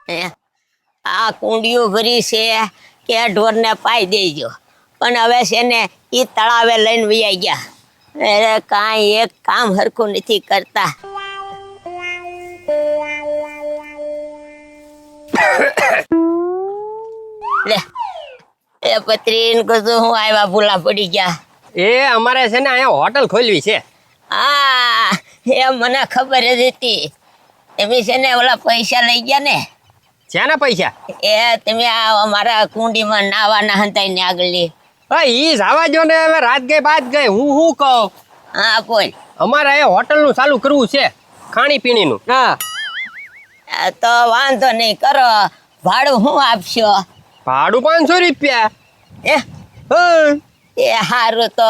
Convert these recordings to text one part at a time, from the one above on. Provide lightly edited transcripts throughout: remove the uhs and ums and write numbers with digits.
હે આ કુંડીઓ ભરી છે કે ઢોરને પાઈ દેજો, પણ હવે છે ને એ તળાવે લઈને વૈયા ગયા. અરે કાંઈ એક કામ હરખું નથી કરતા. લે એ પત્રીને કીધું હું આવ્યા ભૂલા પડી ગયા. એ અમારે છે ને અહીંયા હોટલ ખોલવી છે. હા એ મને ખબર જ હતી. તમે છે ને ઓલા પૈસા લઈ ગયા ને? શેના પૈસા? એ તમે આ અમારા કુંડીમાં નાવાના હતા ને આગળ. ઈ જવા જો ને, હવે રાત ગઈ બાદ ગઈ. હું કહું, હા બોલ. અમારે અહીંયા હોટલનું ચાલુ કરવું છે, ખાણી પીણીનું. હા તો વાંધો નહીં, કરો. ભાડું શું આપશો? ભાડું 500 રૂપિયા. એ હા, એ સારું. તો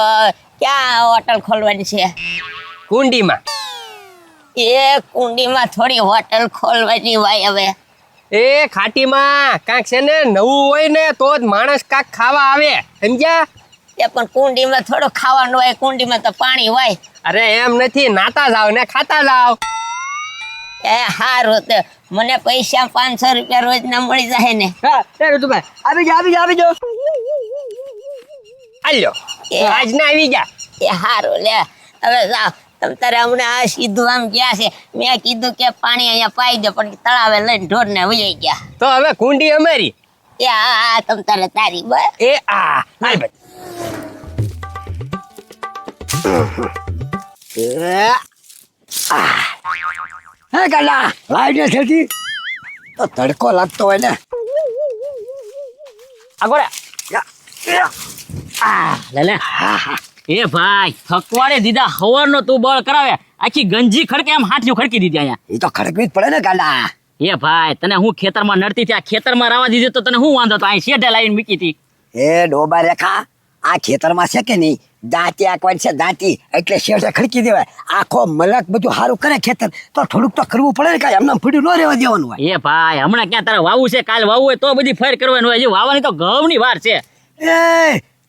ક્યાં હોટલ ખોલવાની છે? કુંડીમાં. એ કુંડીમાં થોડી હોટલ ખોલવાની હોય હવે. એ ખાટીમાં કાંક છે ને નવું હોય ને તો જ માણસ કાંક ખાવા આવે, સમજ્યા? એ પણ કુંડીમાં થોડું ખાવાનું હોય, કુંડીમાં તો પાણી હોય. અરે એમ નથી, નાતા જાવ ને ખાતા જાવ. એ સારું. તો મને પૈસા 500 રૂપિયા રોજના મળી જાય ને? હા ઋતુભાઈ આવી જાઓ. હાલ્યો આજના આવી જા. એ સારું. લે હવે જાઓ તારે. હમણાં આ સીધું આમ ગયા છે. મેં કીધું કે પાણી અહીંયા પાઈ દો, પણ તળાવે લઈને ઢોરને વહી ગયા. તો હવે કુંડી અમારી. એ હા તમ તારે તારી બસ. એ આ હાલ ભાઈ. હે કાલા લાઈટ ને થતી તો તડકો લાગતો હોય ને. આગોડે લે એ ભાઈ થકવાડે દીધા. હવારનો તું બળ કરાવે, આખી ગંજી ખડકે એમ હાથિયું ખડકી દીધી અહીંયા. એ તો ખડકવી જ પડે ને કાલા. એ ભાઈ તને હું ખેતરમાં નડતી હતી, આ ખેતરમાં રાવા દીધી તો તને હું વાંધો તો અહીં શેઢે લાવીને મૂકી હતી. એ ડોબા રેખા આ ખેતરમાં છે કે નહીં, દાંતી આંકવાની છે દાંતી, એટલે શેઠે ખડકી દેવાય. આખો મલક બધું સારું કરે ખેતર તો થોડુંક તો કરવું પડે ને. કાંઈ એમને ફૂડ્યું ન રહેવા દેવાનું હોય. એ ભાઈ હમણાં ક્યાં તારે વાવું છે? કાલ વાવું હોય તો બધી ફેર કરવાનું હોય. હજી વાવવાની તો ઘઉંની વાર છે. એ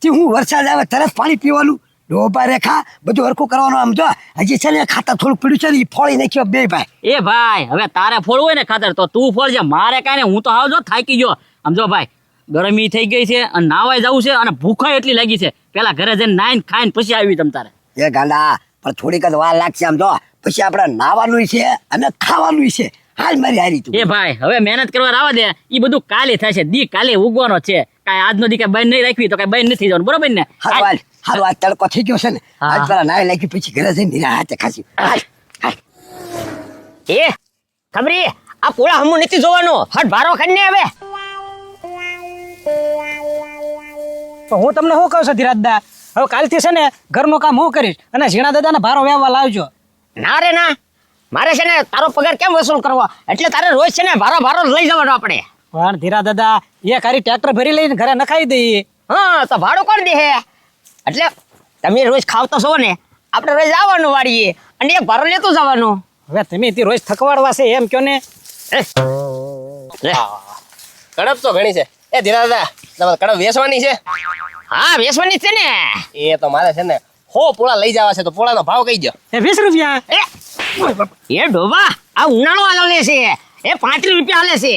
તે હું વરસાદ આવે તરત પાણી પીવાનું. ડોબા રેખા બધું હરખું કરવાનું. આમ જો હજી છે ને ખાતર થોડુંક પડ્યું છે ને, એ ફોળી નાખ્યો બે ભાઈ. એ ભાઈ હવે તારે ફોડવું હોય ને ખાતર તો તું ફોડજે, મારે કાંઈ નહીં. હું તો આવજો થાકી ગયો. સમજો ભાઈ ગરમી થઈ ગઈ છે અને નાવાય જવું છે અને ભૂખાય એટલી લાગી છે. પેલા ઘરે જઈને નાઈને ખાઈને પછી આવી તમ તારે. એ ગાંડા પણ થોડીક જ વાર લાગશે. આમ જો પછી આપણે નાવાનું છે અને ખાવાનું છે. હાલ મારી હારી તું. એ ભાઈ હવે મહેનત કરવા રાવા દે. એ બધું કાલે થશે. દી કાલે ઉગવાનો છે. કાંઈ આજનો દી કઈ બંધ નહીં રાખવી તો કઈ બંધ નથી જવાનું, બરોબર ને? હારું આ તડકો થઈ ગયો છે ને, હા. આજ પેલા નાઈ લાગી પછી ઘરે જઈને નિરા હાથે ખાસી. હાલ એ ખબરી આ પોળા હમું નથી જોવાનું. હટ ભારો ખાઈને હવે. તો હું તમને શું કહું છું ધીરાજદા, હવે કાલથી છે ને ઘરનું કામ હું કરીશ અને ઝીણા દાદાને ભારો વ્યવહાર લાવજો. ના રે ના, મારે છે ને તારો પગાર કેમ વસૂલ કરવો? એટલે તારે રોજ છે ને ભારો લઈ જવાનો આપણે. પણ ધીરા દાદા એ ખાલી ટ્રેક્ટર ભરી લઈને ઘરે નખાઈ દઈએ. હા તો ભાડું કોણ દે? એટલે તમે રોજ ખાવતો છો ને, આપણે રોજ આવવાનું વાળીએ અને એક ભારો લેતું જવાનું. હવે તમે તે રોજ થકવાડવા છે એમ કયો ને. કડપ તો ઘણી છે. એ ધીરા દાદા તમારે કડપ વેચવાની છે? હા વેચવાની છે ને. એ તો મારે છે ને 100 પોળા લઈ જવા છે, તો પોળાનો ભાવ કહી દો. એ 20 રૂપિયા. એ ડોબા આ ઉનાળો હાલે છે, એ 35 રૂપિયા હાલે છે.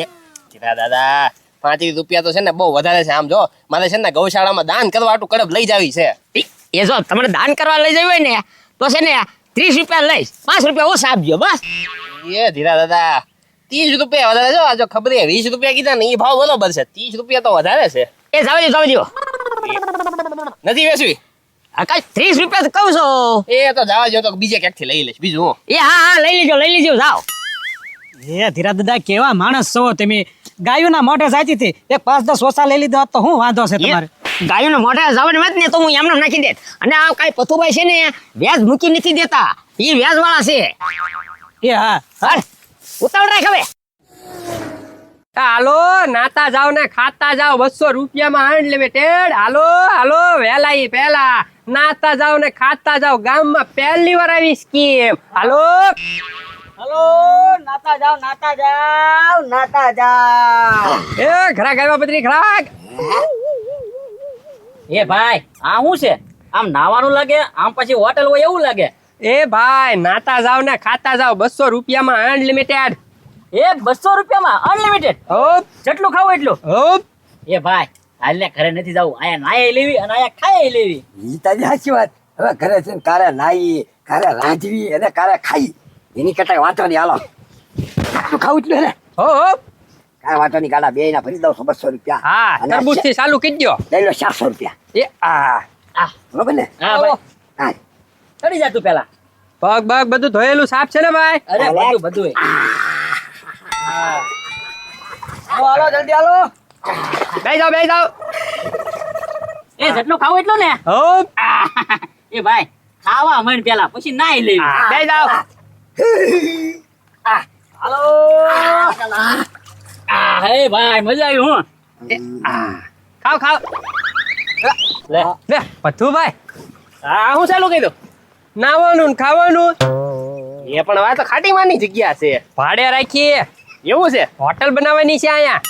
એ ધીરા દાદા 35 રૂપિયા તો છે ને બહુ વધારે છે. આમ જો મારે છે ને ગૌશાળામાં દાન કરવા આટલું કડપ લઈ જાવી છે. એ જો તમારે દાન કરવા લઈ જવું હોય ને તો છે ને 30 રૂપિયા લઈશ, 5 રૂપિયા ઓછા આપજો બસ. એ ધીરા દાદા 30 રૂપિયા વધારે જો. આ જો ખબર 20 રૂપિયા કીધા ને એ ભાવ બરોબર છે. 30 રૂપિયા તો વધારે છે. એ જાવ દો. નથી વેચવી? આ કઈ 30 રૂપિયા કહું છો. એ તો જવા જો, તો બીજે ક્યાંકથી લઈ લઈશ બીજું હું. એ હા લઈ લેજો જાઓ. એ ધીરા દાદા કેવા માણસ છો તમે. ગાયોના મોઢે જાતી હતી, એક 5-10 ઓછા લઈ લીધા તો શું વાંધો છે તમારે? ગાયોને મોઢા જવાનું મત ને તો હું એમને નાખી દેત. અને આ કઈ પથુભાઈ છે ને વ્યાજ મૂકી નથી દેતા, એ વ્યાજ વાળા છે. એ હા હાલ ઉતાવળ રાખ હવે. હાલો નાતા જાવ ને ખાતા જાવ, 200 રૂપિયામાં અનલિમિટેડ. હાલો વેલા પેલા નાતા જાવ ને ખાતા જાવ. ગામમાં પહેલી વાર આવી સ્કીમ. હાલો નાતા જાવ. એ ઘરાક આવ્યા બત્રી ઘરાક. એ ભાઈ આ શું છે? આમ નાવાનું લાગે, આમ પછી હોટલ હોય એવું લાગે. એ ભાઈ નાતા જાવ ને ખાતા જાવ, 200 રૂપિયામાં અનલિમિટેડ. એ 200 રૂપિયામાં અનલિમિટેડ હોપ જેટલું ખાવું એટલું. હોપ એ ભાઈ હાલ ને ઘરે નથી જવું, આયા નાય લેવી અને આયા ખાઈ લેવી. ઈ તારી સાચી વાત. હવે ઘરે છે ને કારે નાઈ, કારે રાંધવી અને કારે ખાઈ, એની કરતા વાંચો નહીં. હાલો શું ખાવું જ ને હોપ કાંઈ વાંચો નહીં. ગાડા બે ના ભરી દઉં 200 રૂપિયા. હા અને તરબૂચ થી ચાલુ કરી દો. લઈ લો 400 રૂપિયા. એ આ આ બરોબર ને? હા ભાઈ હા ચડી જા તું પેલા. પગ બગ બધું ધોયેલું સાફ છે ને ભાઈ? અરે બધું બધું હાલો જલ્દી હાલો. બેસી જાઓ બેસી જાઓ. એ જેટલું ખાવું એટલું ને. હોપ એ ભાઈ ખાવા માંડ પેલા પછી નાઈ લેવી. બેસી જાઓ. હાલો હે ભાઈ મજા આવી હું. ખાવ ખાવ. લે લે પથ્થુ ભાઈ હા હું ચાલુ કહી દઉં. નાવાનું ને ખાવાનું એ પણ હવે તો ખાટીમાની જગ્યા છે, ભાડે રાખીએ એવું છે. હોટલ બનાવવાની છે અહીંયા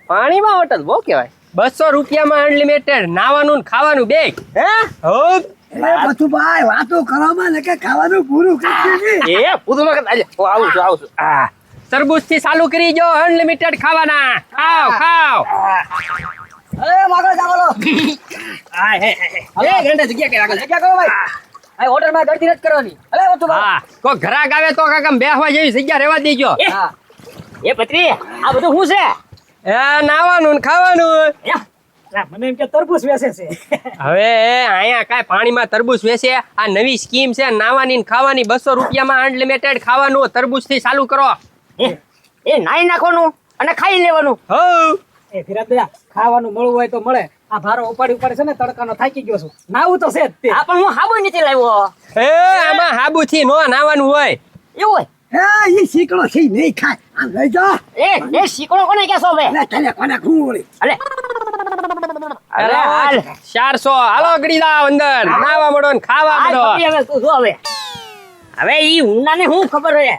પાણીમાં હોટલ બહુ કહેવાય. 200 રૂપિયામાં અનલિમિટેડ નાવાનું ને ખાવાનું બે. હે હોપ એ બધું ભાઈ વાતો કરવામાં ને કે ખાવાનું પૂરું કરી એ પૂરું મગજ આજે હું આવું છું. આ તરબૂચ થી ચાલુ કરી જો અનલિમિટેડ ખાવાના. ખાવ ખાવ. અરે માગો જાગો. આ હે હે ઘંટા જગ્યા કે આગળ જગ્યા કરો ભાઈ. આ હોટલ માં ગળતી નથી કરવાની. અરે વસ્તુ હા કોઈ ઘરાક આવે તો કાકા બેહવા જેવી જગ્યા રહેવા દેજો. હા એ પત્રી આ બધું શું છે? એ નાવાનું ને ખાવાનું. મને એમ કે તરબૂચ વેચે છે. હવે અહીંયા કાંઈ પાણીમાં તરબૂચ વેચે? આ નવી સ્કીમ છે નાવાની ને ખાવાની. 200 રૂપિયામાં અનલિમિટેડ ખાવાનું. તરબૂચ થી ચાલુ કરો. એ નાઈ નાખવાનું અને ખાઈ લેવાનું. હો એ ફિરાત દયા ખાવાનું મળવું હોય તો મળે. આ ભારો ઉપાડી છે ને તડકાનો થાકી ગયો છું. નાવું તો છે જ તે. આ પણ હું હાબુ નથી લાવ્યો. એ આમાં હાબુ થી નો નાવાનું હોય. એવું હોય? હે ઈ શીકડો છે ઈ નહીં ખાય. આમ લઈ જા. એ શીકડો કોને કહેશો હવે? એટલે તને કોને ખૂંગળી. અલે અરે હાલ 400 હાલો ગડી જાવ અંદર. નાવા મળો ને ખાવા આ મળો. પત્રી હવે તું જો હવે ઈ ઉનાને શું ખબર હે?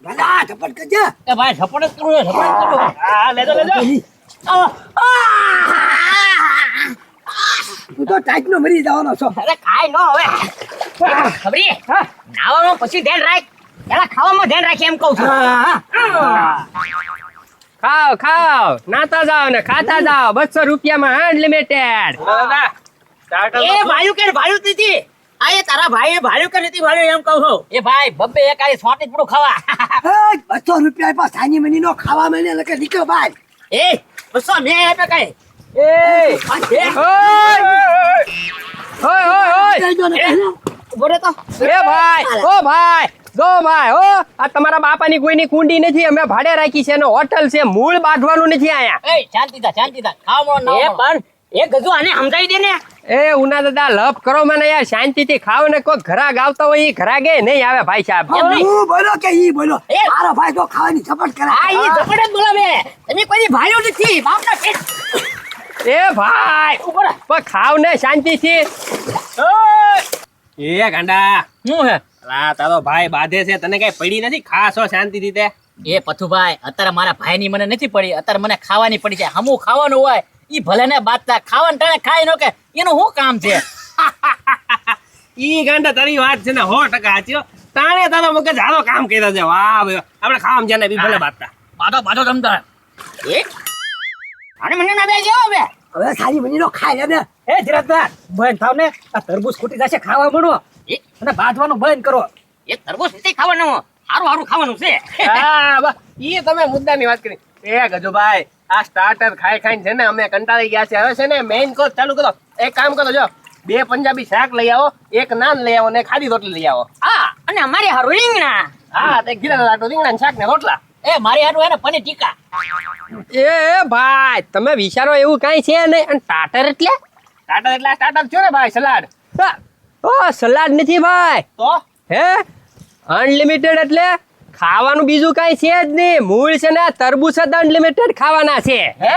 ગધા ઝપટ કરજે. એ ભાઈ ઝપટ જ કરું ઝપટ જ કરું. હા લેજો લેજો. તું તો ટાઈટ નો મરી જવાનો છો. અરે ખાય નો હવે. ખબરી નાવાનું પછી ધ્યાન રાખ. પેલા ખાવામાં ધ્યાન રાખી એમ કહું છું. ખાવ ખાવ નાતા જાવ ને ખાતા જાવ. 200 રૂપિયામાં અનલિમિટેડ. એ ભાડું કે ભાડું નથી. આ એ તારા ભાઈએ ભાડું કે નથી ભાડું એમ કહું છું. એ ભાઈ બબ્બે એક આલી સોટી પડું ખાવા. એ 200 રૂપિયા આપ્યા સાની મની નો ખાવા મને લકે નીકળ બહાર. એ બસો મેં આપે કઈ. ઓય કઈ દો ને. ઉભો રહે તો. એ ભાઈ ઓ ભાઈ જો ભાઈ ઓ આ તમારા બાપાની કોઈની કુંડી નથી. અમે ભાડે રાખી છે ને હોટલ છે. મૂળ બાંધવાનું નથી આયા. એ શાંતિ થા ખાવા મળો એ પણ એ ગજુ આને સમજાવી દે ને. એ ઉના દાદા લપ કરો મને યાર. શાંતિથી ખાવ ને કોઈ ઘરાક આવતા હોય ઈ ઘરાકે નહીં આવે ભાઈ સાહેબ. હું બોલો કે ઈ બોલો. એ. મારો ભાઈ તો ખાવાની ઝપટ કરે. આ ઈ ઝપટ જ બોલાવે. તમે કોઈ ભાડું નથી બાપના પેટ. એ ભાઈ ઉભો રહે. પણ ખાવ ને શાંતિથી. એ ગાંડા શું હે? તારો ભાઈ બાધે છે તને કઈ પડી નથી? ખાસો શાંતિથી તે. એ પથુભાઈ અત્યારે મારા ભાઈની મને નથી પડી. અત્યારે મને ખાવાની પડી છે. હમું ખાવાનું હોય ઈ ભલે ને બાદતા ખાવાનું ટાણે ખાઈ નો કે એનું શું કામ છે? ઈ ગાંડા તારી વાત છે ને 100% સાચી હો. તાણે તારો મગજ હાલો કામ કર્યો છે. વાહ ભાઈ આપણે ખાવામાં જાને બી ભલે બાદતા. બાધો તમતા એ અને મને ના બે જેવો બે. હવે સાની મની નો ખાય લે ને. એ ધીરજભાઈ બંધ થાવ ને. આ તરબૂચ ખૂટી જશે. ખાવા મળો એ અને બાંધવાનું બંધ કરો. એ તરબૂચ નથી ખાવાનું. હારું ખાવાનું છે. હા બસ ઈ તમે મુદ્દાની વાત કરી. એ ગજુભાઈ આ સ્ટાર્ટર ખાઈ ખાઈને છે ને અમે કંટાળી ગયા છે. હવે છે ને મેઇન કોર્સ ચાલુ કરો. એક કામ કરો જો 2 પંજાબી શાક લઈ આવો, 1 નાન લઈ આવો ને ખાલી રોટલી લઈ આવો. હા અને અમારે હારું રીંગણા. હા તે ગીલા લાટો રીંગણા શાક ને રોટલા. એ મારી હારું હે ને પનીર ટીકા. એ ભાઈ તમે વિચારો એવું કાંઈ છે નહીં. અને સ્ટાર્ટર એટલે સ્ટાર્ટર થયો ને ભાઈ સલાડ. ઓ સલાડ નથી ભાઈ. તો હે અનલિમિટેડ એટલે ખાવાનું બીજું કાંઈ છે જ નહીં. મૂળ છે ને તરબૂચ જ અનલિમિટેડ ખાવાના છે. હે